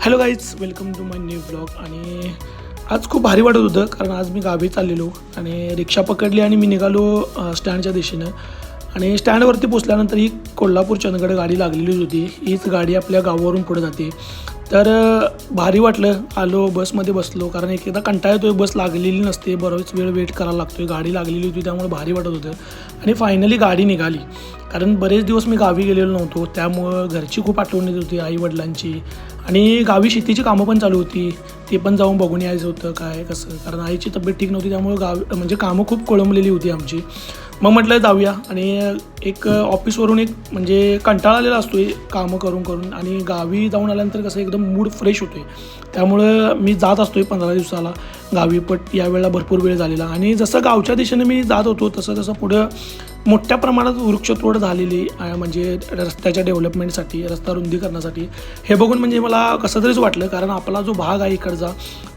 Hello guys, welcome to my new blog. आणि आज खूप भारी वाटत होतं कारण आज मी गावी चाललेलो आणि रिक्षा पकडली आणि मी निघालो स्टँडच्या दिशेनं. आणि स्टँडवरती पोचल्यानंतर ही कोल्हापूर चंदगड गाडी लागलेलीच होती. हीच गाडी आपल्या गावावरून पुढे जाते. तर भारी वाटलं. आलो बसमध्ये बसलो कारण एकदा कंटाळा येतो, बस लागलेली नसते, बराच वेळ वेट करायला लागतो. गाडी लागलेली होती त्यामुळे भारी वाटत होतं. आणि फायनली गाडी निघाली कारण बरेच दिवस मी गावी गेलेलो नव्हतो, त्यामुळं घरची खूप आठवण येत होती, आईवडिलांची. आणि गावी शेतीची कामं पण चालू होती, ते पण जाऊन बघून यायचं होतं काय कसं, कारण आईची तब्येत ठीक नव्हती त्यामुळं म्हणजे कामं खूप कोळंबलेली होती आमची. मग म्हटलं जाऊया. आणि एक ऑफिसवरून एक म्हणजे कंटाळा आलेला असतो कामं करून करून, आणि गावी जाऊन आल्यानंतर कसं एकदम मूड फ्रेश होतो आहे. त्यामुळं मी जात असतो 15 दिवसाला गावी, पण यावेळेला भरपूर वेळ झालेला. आणि जसं गावच्या दिशेने मी जात होतो तसं तसं पुढं मोठ्या प्रमाणात वृक्षतोड झालेली, म्हणजे रस्त्याच्या डेव्हलपमेंटसाठी, रस्ता रुंदीकरणासाठी. हे बघून म्हणजे मला कसं तरीच वाटलं, कारण आपला जो भाग आहे इकडचा,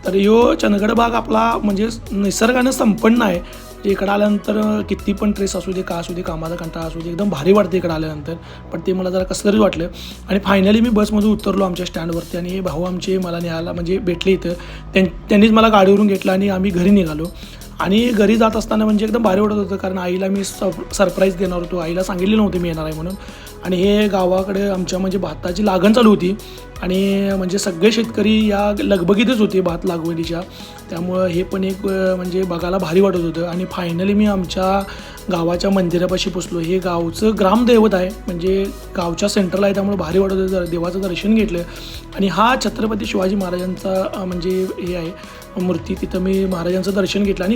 तर ह्यो चंदगड भाग आपला म्हणजे निसर्गानं संपन्न आहे. इकडं आल्यानंतर किती पण ट्रेस असू दे, का असू दे, कामाचा कंटाळा असू दे, एकदम भारी वाटते इकडं आल्यानंतर. पण ते मला जरा कसं तरी वाटलं. आणि फायनली मी बसमधून उतरलो आमच्या स्टँडवरती, आणि भाऊ आमचे मला न्यायला म्हणजे भेटले इथं. त्यांनीच मला गाडीवरून घेतलं आणि आम्ही घरी निघालो. आणि घरी जात असताना म्हणजे एकदम भारी वाटत होतं, कारण आईला मी सरप्राईज देणार होतो. आईला सांगितले नव्हते मी येणार आहे म्हणून. आणि हे गावाकडे आमच्या म्हणजे भाताची लागण चालू होती, आणि म्हणजे सगळे शेतकरी या लगबगीतच होते भात लागवडीच्या. त्यामुळं हे पण एक म्हणजे बघायला भारी वाटत होतं. आणि फायनली मी आमच्या गावाच्या मंदिरापाशी पोचलो. हे गावचं ग्रामदैवत आहे, म्हणजे गावच्या सेंटरला आहे, त्यामुळे भारी वाटत होतं. देवाचं दर्शन घेतलं. आणि हा छत्रपती शिवाजी महाराजांचा म्हणजे हे आहे मूर्ती, तिथं मी महाराजांचं दर्शन घेतलं आणि